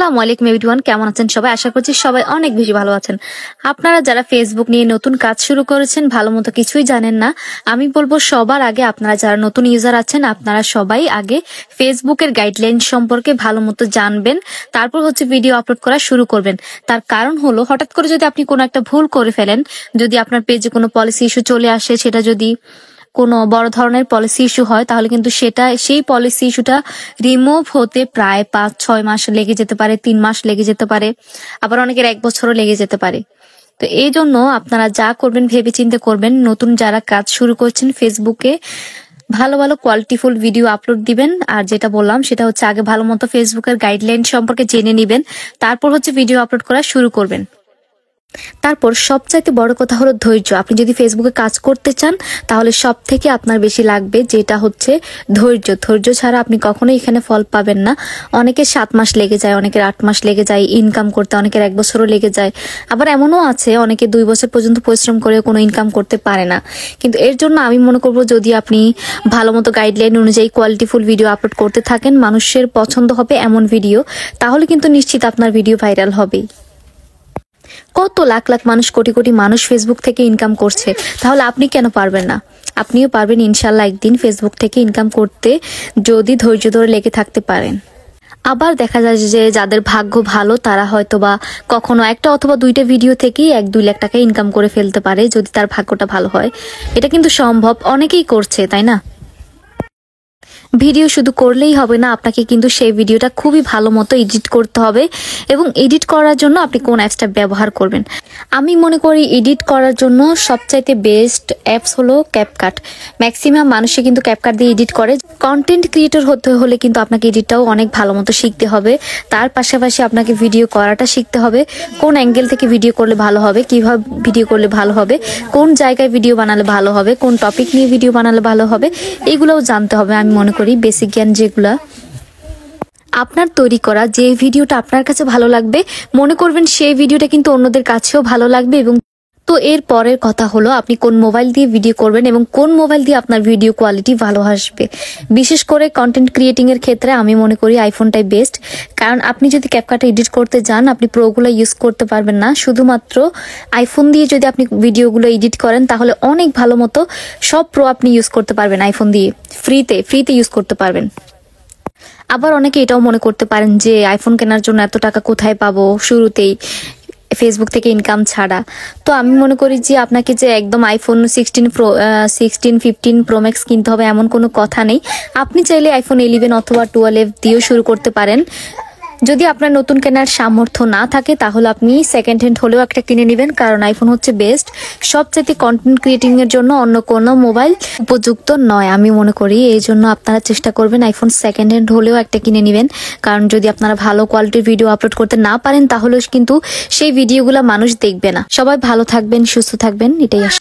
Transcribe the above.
আসসালামু আলাইকুম এভরিওয়ান, কেমন আছেন সবাই? আশা করছি সবাই অনেক বেশি ভালো আছেন। আপনারা যারা ফেসবুক নিয়ে নতুন কাজ শুরু করেছেন, ভালো মতো কিছুই জানেন না, আমি বলবো সবার আগে আপনারা যারা নতুন ইউজার আছেন, আপনারা সবাই আগে ফেসবুকের গাইডলাইন সম্পর্কে ভালো মতো জানবেন, তারপর ভিডিও আপলোড করা শুরু করবেন। তার কারণ হলো, হঠাৎ করে যদি আপনি কোনো একটা ভুল করে ফেলেন, যদি আপনার পেজে কোনো পলিসি ইস্যু চলে আসে, সেটা যদি কোনো বড় ধরনের পলিসি ইস্যু হয়, তাহলে কিন্তু সেই পলিসি ইস্যুটা রিমুভ হতে প্রায় 5-6 মাস লেগে যেতে পারে, 3 মাস লেগে যেতে পারে, আবার অনেকের 1 বছরও লেগে যেতে পারে। তো এই জন্য আপনারা যা করবেন ভেবে চিন্তে করবেন। নতুন যারা কাজ শুরু করছেন, ফেসবুকে ভালো ভালো কোয়ালিটিফুল ভিডিও আপলোড দিবেন। আর যেটা বললাম সেটা হচ্ছে, আগে ভালো মতো ফেসবুকের গাইডলাইন সম্পর্কে জেনে নিবেন, তারপর ভিডিও আপলোড করা শুরু করবেন। তারপর সবচাইতে বড় কথা হলো ধৈর্য। আপনি যদি ফেসবুকে কাজ করতে চান, তাহলে সব থেকে আপনার বেশি লাগবে যেটা হচ্ছে ধৈর্য। ধৈর্য ছাড়া আপনি কখনোই এখানে ফল পাবেন না। অনেকের 7 মাস লেগে যায়, অনেকের 8 মাস লেগে যায় ইনকাম করতে, অনেকের 1 বছরও লেগে যায়, আবার এমনও আছে অনেকে 2 বছর পর্যন্ত পরিশ্রম করে কোনো ইনকাম করতে পারে না। কিন্তু এর জন্য আমি মনে করব, যদি আপনি ভালো মতো গাইডলাইন অনুযায়ী কোয়ালিটিফুল ভিডিও আপলোড করতে থাকেন, মানুষের পছন্দ হবে এমন ভিডিও, তাহলে কিন্তু নিশ্চিত আপনার ভিডিও ভাইরাল হবেই। কত লাখ লাখ মানুষ, কোটি কোটি মানুষ ফেসবুক থেকে ইনকাম করছে, তাহলে আপনি কেন পারবেন না? আপনিও পারবেন ইনশাল্লাহ একদিন ফেসবুক থেকে ইনকাম করতে, যদি ধৈর্য ধরে লেগে থাকতে পারেন। আবার দেখা যায় যে যাদের ভাগ্য ভালো, তারা হয়তো বা কখনো 1টা অথবা 2টা ভিডিও থেকেই 1-2 লাখ টাকা ইনকাম করে ফেলতে পারে, যদি তার ভাগ্যটা ভালো হয়। এটা কিন্তু সম্ভব, অনেকেই করছে, তাই না? ভিডিও শুধু করলেই হবে না, আপনাকে কিন্তু সেই ভিডিওটা খুবই ভালো মতো এডিট করতে হবে। এবং এডিট করার জন্য আপনি কোন অ্যাপসটা ব্যবহার করবেন, আমি মনে করি এডিট করার জন্য সবচাইতে বেস্ট অ্যাপস হলো ক্যাপকাট। ম্যাক্সিমাম মানুষই কিন্তু ক্যাপকাট দিয়ে এডিট করে। কন্টেন্ট ক্রিয়েটর হতে হলে কিন্তু আপনাকে এডিটটাও অনেক ভালো মতো শিখতে হবে। তার পাশাপাশি আপনাকে ভিডিও করাটা শিখতে হবে, কোন অ্যাঙ্গেল থেকে ভিডিও করলে ভালো হবে, কিভাবে ভিডিও করলে ভালো হবে, কোন জায়গায় ভিডিও বানালে ভালো হবে, কোন টপিক নিয়ে ভিডিও বানালে ভালো হবে, এগুলোও জানতে হবে। আমি মনে করি বেসিক জ্ঞান যেগুলা, আপনার তৈরি করা যে ভিডিওটা আপনার কাছে ভালো লাগবে, মনে করবেন সেই ভিডিওটা কিন্তু অন্যদের কাছেও ভালো লাগবে। এবং তো এর পরের কথা হলো, আপনি কোন মোবাইল দিয়ে ভিডিও করবেন এবং কোন মোবাইল দিয়ে আপনার ভিডিও কোয়ালিটি ভালো আসবে। বিশেষ করে কন্টেন্ট ক্রিয়েটিং এর ক্ষেত্রে আমি মনে করি আইফোনটাই বেস্ট। কারণ আপনি যদি ক্যাপকাটে এডিট করতে যান, আপনি প্রোগুলো ইউজ করতে পারবেন না। শুধুমাত্র আইফোন দিয়ে যদি আপনি ভিডিওগুলো এডিট করেন, তাহলে অনেক ভালো মতো সব প্রো আপনি ইউজ করতে পারবেন আইফোন দিয়ে, ফ্রিতে ইউজ করতে পারবেন। আবার অনেকে এটাও মনে করতে পারেন যে আইফোন কেনার জন্য এত টাকা কোথায় পাবো শুরুতেই, ফেসবুক থেকে ইনকাম ছাড়া। তো আমি মনে করি যে আপনাকে যে একদম আইফোন 15 প্রো ম্যাক্স কিনতে হবে এমন কোনো কথা নেই। আপনি চাইলে আইফোন 11 অথবা 12 দিয়েও শুরু করতে পারেন। যদি আপনার নতুন কেনার সামর্থ্য না থাকে, তাহলে আপনি সেকেন্ড হ্যান্ড হলেও একটা কিনে নেবেন, কারণ আইফোন হচ্ছে বেস্ট। সবচাইতে কন্টেন্ট ক্রিয়েটিং এর জন্য অন্য কোনো মোবাইল উপযুক্ত নয় আমি মনে করি। এই জন্য আপনারা চেষ্টা করবেন আইফোন সেকেন্ড হ্যান্ড হলেও একটা কিনে নেবেন। কারণ যদি আপনারা ভালো কোয়ালিটির ভিডিও আপলোড করতে না পারেন, তাহলে কিন্তু সেই ভিডিওগুলো মানুষ দেখবে না। সবাই ভালো থাকবেন, সুস্থ থাকবেন, এটাই আশা।